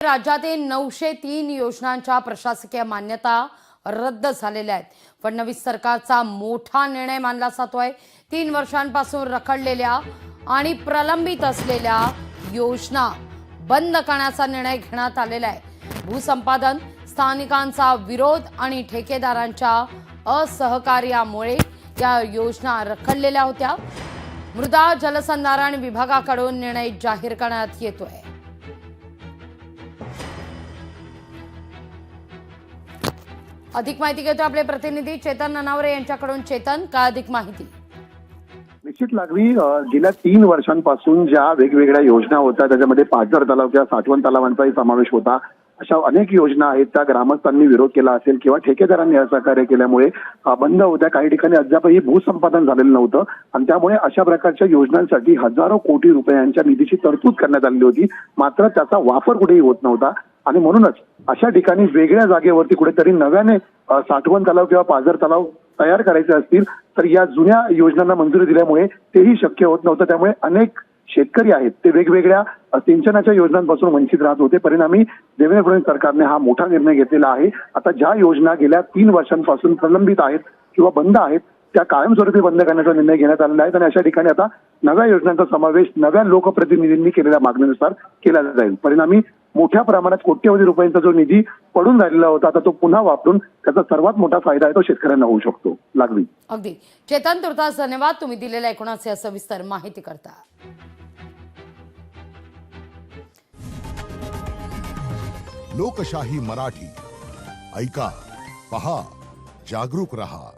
राज्यातील 903 योजनांच्या प्रशासकीय मान्यता रद्द झालेल्या आहेत। फडणवीस सरकारचा मोठा निर्णय मानला जातोय। 3 वर्षांपासून रखडलेल्या आणि प्रलंबित असलेल्या योजना बंद करण्याचा निर्णय घेण्यात आलेला आहे। भूसंपादन, स्थानिकांचा विरोध आणि ठेकेदारांच्या असहकार्यामुळे या योजना रखडलेल्या होत्या। मृदा जलसंधारण विभागाकडून निर्णय जाहीर करण्यात येतोय। अधिक माहिती घेतो आपले प्रतिनिधी चेतन ननावरे यांच्याकडून। चेतन, काय अधिक माहिती? निश्चित लागवी गेल्या 3 वर्षांपासून ज्या वेगवेगळ्या योजना होत्या त्याच्यामध्ये पाझर तलाव किंवा साठवण तलावांचाही समावेश होता। अशा अनेक योजना आहेत त्या ग्रामस्थांनी विरोध केला असेल किंवा ठेकेदारांनी असहकार्य केल्यामुळे बंद होत्या। काही ठिकाणी अद्यापही भूसंपादन झालेलं नव्हतं आणि त्यामुळे अशा प्रकारच्या योजनांसाठी हजारो कोटी रुपयांच्या निधीची तरतूद करण्यात आली होती, मात्र त्याचा वापर कुठेही होत नव्हता। आणि म्हणूनच अशा ठिकाणी वेगळ्या जागेवरती कुठेतरी नव्याने साठवण तलाव किंवा पाझर तलाव तयार करायचे असतील तर या जुन्या योजनांना मंजुरी दिल्यामुळे तेही शक्य होत नव्हतं। त्यामुळे अनेक शेतकरी आहेत ते वेगवेगळ्या सिंचनाच्या योजनांपासून वंचित राहत होते। परिणामी देवेंद्र फडणवीस सरकारने हा मोठा निर्णय घेतलेला आहे। आता ज्या योजना गेल्या 3 वर्षांपासून प्रलंबित आहेत किंवा बंद आहेत त्या कायमस्वरूपी बंद करण्याचा निर्णय घेण्यात आलेला आहे आणि अशा ठिकाणी आता नव्या योजनांचा समावेश नव्या लोकप्रतिनिधींनी केलेल्या मागणीनुसार केला जाईल। परिणामी मोठ्या प्रमाणात कोट्यवधी रुपयांचा जो निधी पडून राहिलेला होता आता तो पुन्हा वापरून त्याचा सर्वात मोठा फायदा आहे तो शेतकऱ्यांना होऊ शकतो। लागवी अगदी चेतन, तुर्तास धन्यवाद तुम्ही दिलेल्या एकूणच सविस्तर माहिती करता। लोकशाही मराठी ऐका, पहा, जागरूक रहा।